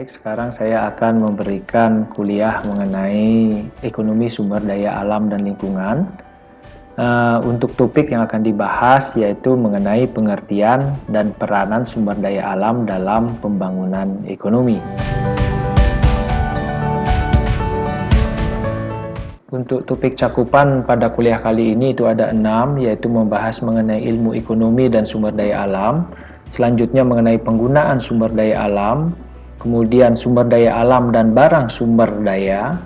Baik, sekarang saya akan memberikan kuliah mengenai ekonomi sumber daya alam dan lingkungan. Untuk topik yang akan dibahas yaitu mengenai pengertian dan peranan sumber daya alam dalam pembangunan ekonomi. Untuk topik cakupan pada kuliah kali ini itu ada 6, yaitu membahas mengenai ilmu ekonomi dan sumber daya alam, selanjutnya mengenai penggunaan sumber daya alam, kemudian sumber daya alam dan barang sumber daya,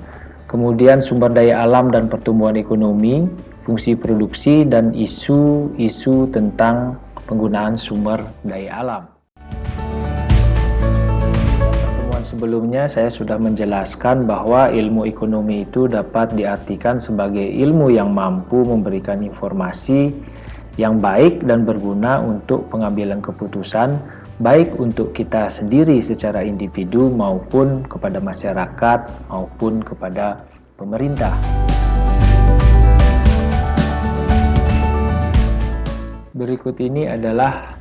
kemudian sumber daya alam dan pertumbuhan ekonomi, fungsi produksi, dan isu-isu tentang penggunaan sumber daya alam. Sebelumnya saya sudah menjelaskan bahwa ilmu ekonomi itu dapat diartikan sebagai ilmu yang mampu memberikan informasi yang baik dan berguna untuk pengambilan keputusan, baik untuk kita sendiri secara individu maupun kepada masyarakat maupun kepada pemerintah. Berikut ini adalah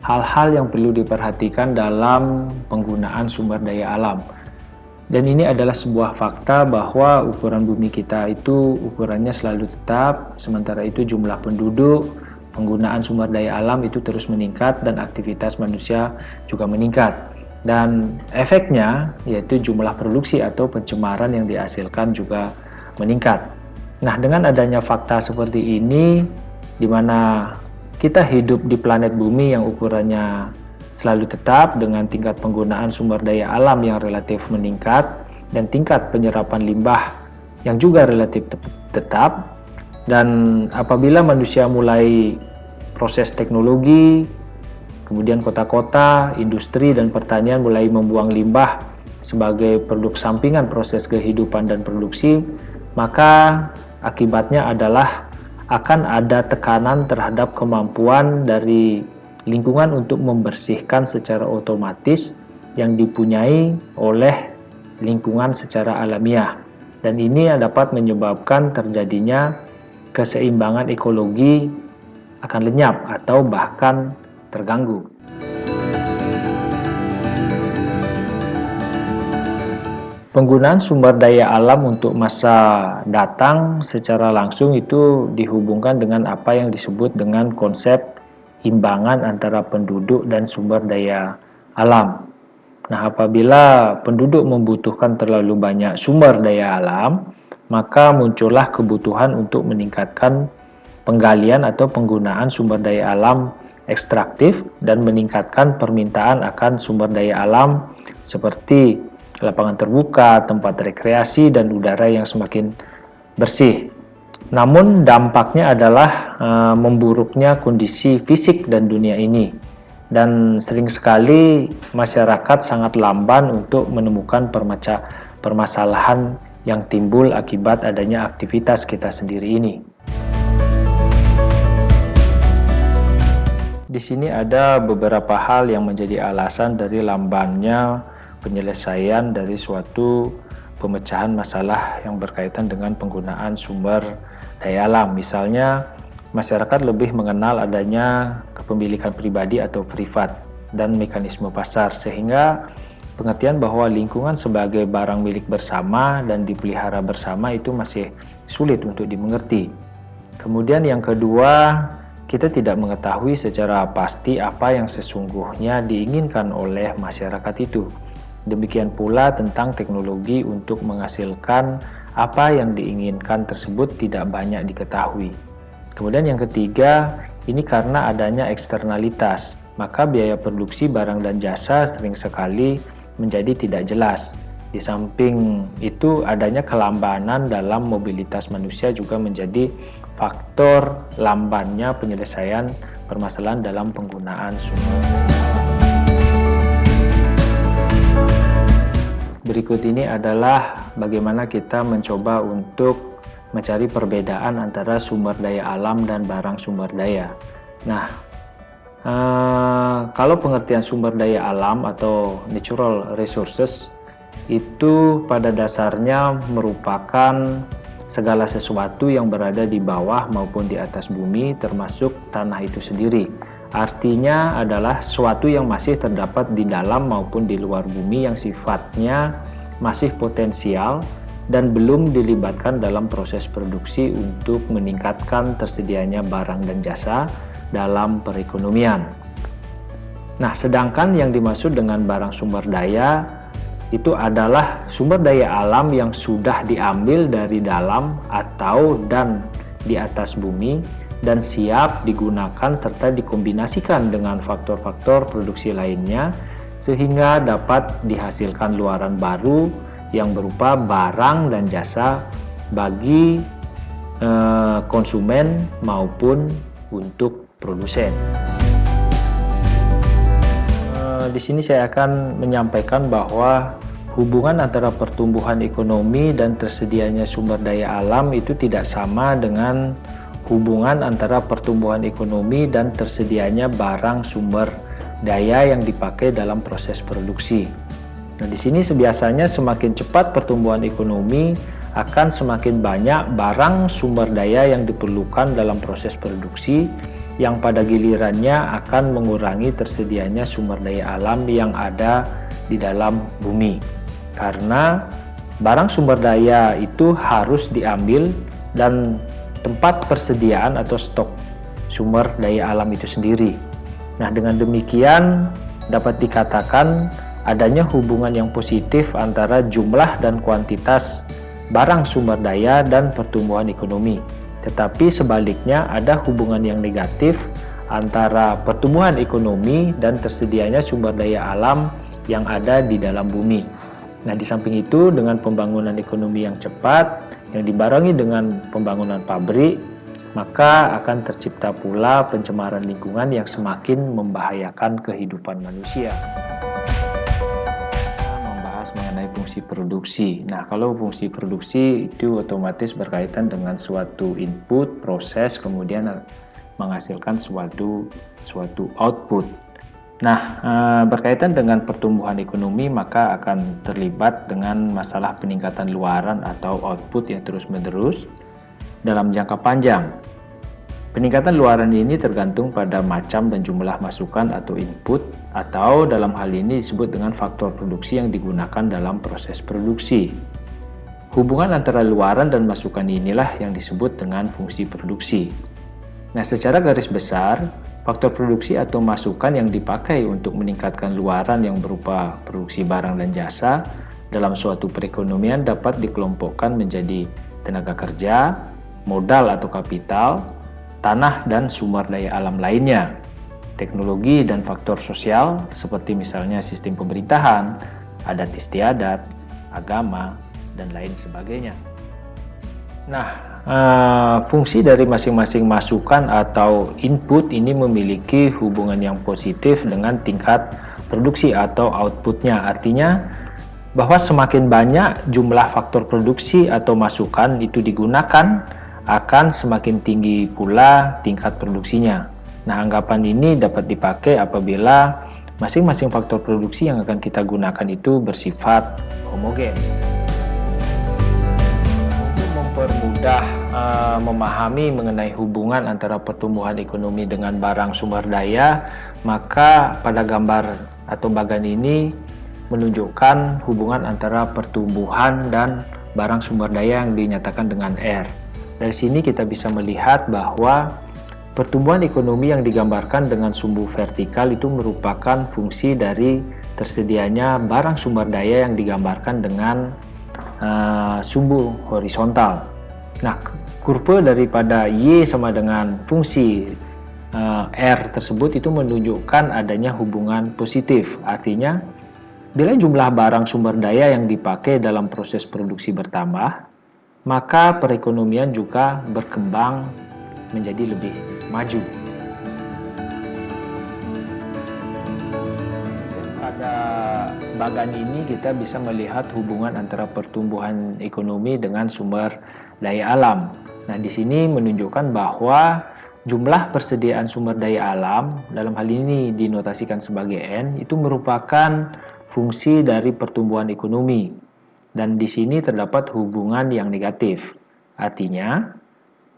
hal-hal yang perlu diperhatikan dalam penggunaan sumber daya alam. Dan ini adalah sebuah fakta bahwa ukuran bumi kita itu ukurannya selalu tetap, sementara itu jumlah penduduk, penggunaan sumber daya alam itu terus meningkat dan aktivitas manusia juga meningkat. Dan efeknya yaitu jumlah produksi atau pencemaran yang dihasilkan juga meningkat. Nah, dengan adanya fakta seperti ini, di mana kita hidup di planet bumi yang ukurannya selalu tetap dengan tingkat penggunaan sumber daya alam yang relatif meningkat dan tingkat penyerapan limbah yang juga relatif tetap. Dan apabila manusia mulai proses teknologi, kemudian kota-kota, industri, dan pertanian mulai membuang limbah sebagai produk sampingan proses kehidupan dan produksi, maka akibatnya adalah akan ada tekanan terhadap kemampuan dari lingkungan untuk membersihkan secara otomatis yang dipunyai oleh lingkungan secara alamiah. Dan ini dapat menyebabkan terjadinya keseimbangan ekologi akan lenyap atau bahkan terganggu. Penggunaan sumber daya alam untuk masa datang secara langsung itu dihubungkan dengan apa yang disebut dengan konsep imbangan antara penduduk dan sumber daya alam. Nah, apabila penduduk membutuhkan terlalu banyak sumber daya alam, maka muncullah kebutuhan untuk meningkatkan penggalian atau penggunaan sumber daya alam ekstraktif dan meningkatkan permintaan akan sumber daya alam seperti lapangan terbuka, tempat rekreasi, dan udara yang semakin bersih. Namun dampaknya adalah memburuknya kondisi fisik dan dunia ini. Dan sering sekali masyarakat sangat lamban untuk menemukan permasalahan yang timbul akibat adanya aktivitas kita sendiri ini. Di sini ada beberapa hal yang menjadi alasan dari lambannya penyelesaian dari suatu pemecahan masalah yang berkaitan dengan penggunaan sumber daya alam. Misalnya, masyarakat lebih mengenal adanya kepemilikan pribadi atau privat dan mekanisme pasar, sehingga pengertian bahwa lingkungan sebagai barang milik bersama dan dipelihara bersama itu masih sulit untuk dimengerti. Kemudian yang kedua, kita tidak mengetahui secara pasti apa yang sesungguhnya diinginkan oleh masyarakat itu. Demikian pula tentang teknologi untuk menghasilkan apa yang diinginkan tersebut tidak banyak diketahui. Kemudian yang ketiga, ini karena adanya eksternalitas, maka biaya produksi barang dan jasa sering sekali menjadi tidak jelas. Di samping itu, adanya kelambanan dalam mobilitas manusia juga menjadi faktor lambannya penyelesaian permasalahan dalam penggunaan sumber. Berikut ini adalah bagaimana kita mencoba untuk mencari perbedaan antara sumber daya alam dan barang sumber daya. Nah, kalau pengertian sumber daya alam atau natural resources itu pada dasarnya merupakan segala sesuatu yang berada di bawah maupun di atas bumi, termasuk tanah itu sendiri. artinya adalah sesuatu yang masih terdapat di dalam maupun di luar bumi yang sifatnya masih potensial dan belum dilibatkan dalam proses produksi untuk meningkatkan tersedianya barang dan jasa dalam perekonomian. Nah, sedangkan yang dimaksud dengan barang sumber daya itu adalah sumber daya alam yang sudah diambil dari dalam atau dan di atas bumi dan siap digunakan serta dikombinasikan dengan faktor-faktor produksi lainnya sehingga dapat dihasilkan luaran baru yang berupa barang dan jasa bagi konsumen maupun untuk produsen. Di sini saya akan menyampaikan bahwa hubungan antara pertumbuhan ekonomi dan tersedianya sumber daya alam itu tidak sama dengan hubungan antara pertumbuhan ekonomi dan tersedianya barang sumber daya yang dipakai dalam proses produksi. Nah, di sini biasanya semakin cepat pertumbuhan ekonomi akan semakin banyak barang sumber daya yang diperlukan dalam proses produksi yang pada gilirannya akan mengurangi tersedianya sumber daya alam yang ada di dalam bumi. Karena barang sumber daya itu harus diambil dan tempat persediaan atau stok sumber daya alam itu sendiri. Nah, dengan demikian dapat dikatakan adanya hubungan yang positif antara jumlah dan kuantitas barang sumber daya dan pertumbuhan ekonomi. Tetapi sebaliknya ada hubungan yang negatif antara pertumbuhan ekonomi dan tersedianya sumber daya alam yang ada di dalam bumi. Nah, di samping itu dengan pembangunan ekonomi yang cepat yang dibarengi dengan pembangunan pabrik, maka akan tercipta pula pencemaran lingkungan yang semakin membahayakan kehidupan manusia. Kita membahas mengenai fungsi produksi. Nah, kalau fungsi produksi itu otomatis berkaitan dengan suatu input, proses, kemudian menghasilkan suatu output. Nah, berkaitan dengan pertumbuhan ekonomi maka akan terlibat dengan masalah peningkatan luaran atau output yang terus-menerus dalam jangka panjang. Peningkatan luaran ini tergantung pada macam dan jumlah masukan atau input, atau dalam hal ini disebut dengan faktor produksi yang digunakan dalam proses produksi. Hubungan antara luaran dan masukan inilah yang disebut dengan fungsi produksi. Nah, secara garis besar, faktor produksi atau masukan yang dipakai untuk meningkatkan luaran yang berupa produksi barang dan jasa dalam suatu perekonomian dapat dikelompokkan menjadi tenaga kerja, modal atau kapital, tanah dan sumber daya alam lainnya, teknologi dan faktor sosial seperti misalnya sistem pemerintahan, adat istiadat, agama, dan lain sebagainya. Nah, fungsi dari masing-masing masukan atau input ini memiliki hubungan yang positif dengan tingkat produksi atau outputnya. Artinya bahwa semakin banyak jumlah faktor produksi atau masukan itu digunakan, akan semakin tinggi pula tingkat produksinya. Nah, anggapan ini dapat dipakai apabila masing-masing faktor produksi yang akan kita gunakan itu bersifat homogen. Mempermudah memahami mengenai hubungan antara pertumbuhan ekonomi dengan barang sumber daya, maka pada gambar atau bagan ini menunjukkan hubungan antara pertumbuhan dan barang sumber daya yang dinyatakan dengan R. Dari sini kita bisa melihat bahwa pertumbuhan ekonomi yang digambarkan dengan sumbu vertikal itu merupakan fungsi dari tersedianya barang sumber daya yang digambarkan dengan sumbu horizontal. Nah, kurva daripada Y sama dengan fungsi R tersebut itu menunjukkan adanya hubungan positif. Artinya, bila jumlah barang sumber daya yang dipakai dalam proses produksi bertambah, maka perekonomian juga berkembang menjadi lebih maju. Pada bagan ini kita bisa melihat hubungan antara pertumbuhan ekonomi dengan sumber daya alam. Nah, di sini menunjukkan bahwa jumlah persediaan sumber daya alam, dalam hal ini dinotasikan sebagai N, itu merupakan fungsi dari pertumbuhan ekonomi. Dan di sini terdapat hubungan yang negatif. Artinya,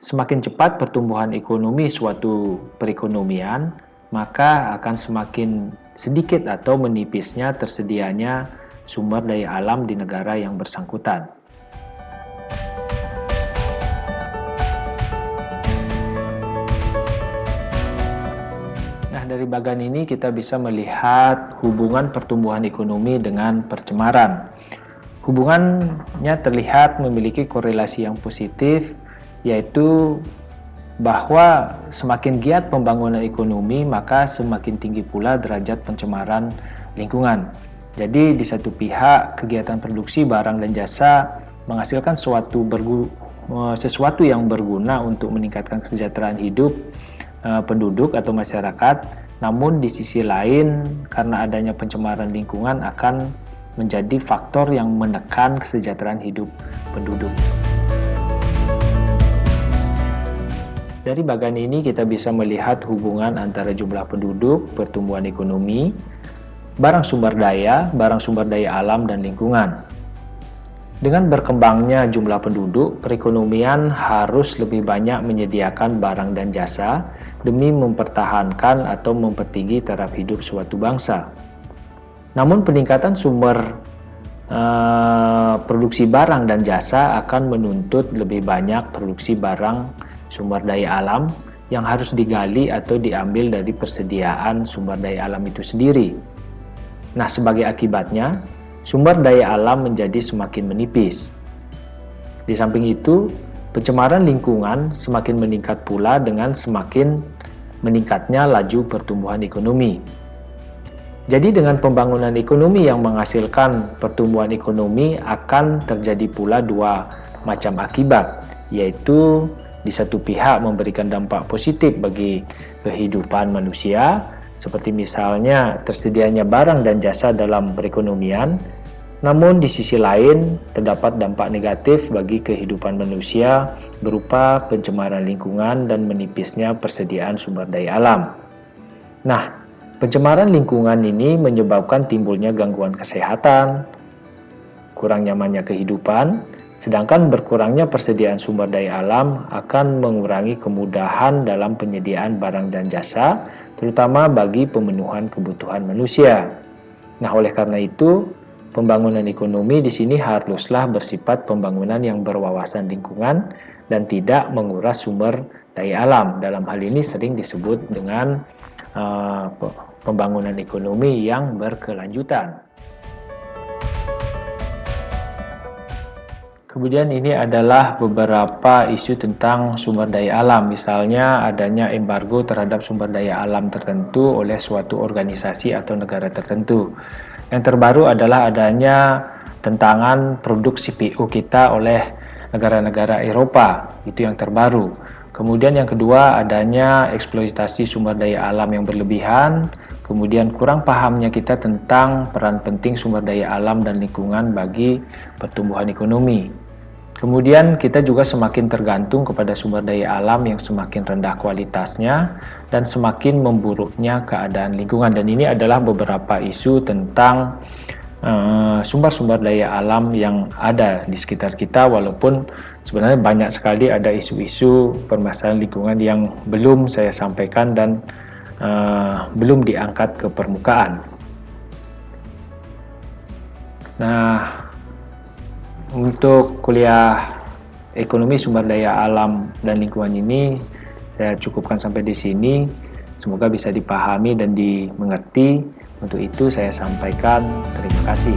semakin cepat pertumbuhan ekonomi suatu perekonomian, maka akan semakin sedikit atau menipisnya tersedianya sumber daya alam di negara yang bersangkutan. Nah, dari bagian ini kita bisa melihat hubungan pertumbuhan ekonomi dengan pencemaran. Hubungannya terlihat memiliki korelasi yang positif, yaitu bahwa semakin giat pembangunan ekonomi, maka semakin tinggi pula derajat pencemaran lingkungan. Jadi di satu pihak, kegiatan produksi barang dan jasa menghasilkan sesuatu yang berguna untuk meningkatkan kesejahteraan hidup penduduk atau masyarakat, namun di sisi lain karena adanya pencemaran lingkungan akan menjadi faktor yang menekan kesejahteraan hidup penduduk. Dari bagian ini kita bisa melihat hubungan antara jumlah penduduk, pertumbuhan ekonomi, barang sumber daya alam dan lingkungan. Dengan berkembangnya jumlah penduduk, perekonomian harus lebih banyak menyediakan barang dan jasa demi mempertahankan atau mempertinggi taraf hidup suatu bangsa. Namun peningkatan sumber produksi barang dan jasa akan menuntut lebih banyak produksi barang sumber daya alam yang harus digali atau diambil dari persediaan sumber daya alam itu sendiri. Nah, sebagai akibatnya, sumber daya alam menjadi semakin menipis. Di samping itu, pencemaran lingkungan semakin meningkat pula dengan semakin meningkatnya laju pertumbuhan ekonomi. Jadi dengan pembangunan ekonomi yang menghasilkan pertumbuhan ekonomi akan terjadi pula dua macam akibat, yaitu di satu pihak memberikan dampak positif bagi kehidupan manusia, seperti misalnya tersedianya barang dan jasa dalam perekonomian, namun di sisi lain terdapat dampak negatif bagi kehidupan manusia berupa pencemaran lingkungan dan menipisnya persediaan sumber daya alam. Nah, pencemaran lingkungan ini menyebabkan timbulnya gangguan kesehatan, kurang nyamannya kehidupan, sedangkan berkurangnya persediaan sumber daya alam akan mengurangi kemudahan dalam penyediaan barang dan jasa, terutama bagi pemenuhan kebutuhan manusia. Nah, oleh karena itu, pembangunan ekonomi di sini haruslah bersifat pembangunan yang berwawasan lingkungan dan tidak menguras sumber daya alam. Dalam hal ini sering disebut dengan pembangunan ekonomi yang berkelanjutan. Kemudian ini adalah beberapa isu tentang sumber daya alam, misalnya adanya embargo terhadap sumber daya alam tertentu oleh suatu organisasi atau negara tertentu. Yang terbaru adalah adanya tentangan produk CPO kita oleh negara-negara Eropa, itu yang terbaru. Kemudian yang kedua adanya eksploitasi sumber daya alam yang berlebihan, kemudian kurang pahamnya kita tentang peran penting sumber daya alam dan lingkungan bagi pertumbuhan ekonomi. Kemudian kita juga semakin tergantung kepada sumber daya alam yang semakin rendah kualitasnya dan semakin memburuknya keadaan lingkungan. Dan ini adalah beberapa isu tentang sumber-sumber daya alam yang ada di sekitar kita, walaupun sebenarnya banyak sekali ada isu-isu permasalahan lingkungan yang belum saya sampaikan dan belum diangkat ke permukaan. Nah, untuk kuliah ekonomi sumber daya alam dan lingkungan ini saya cukupkan sampai di sini. Semoga bisa dipahami dan dimengerti. Untuk itu saya sampaikan terima kasih.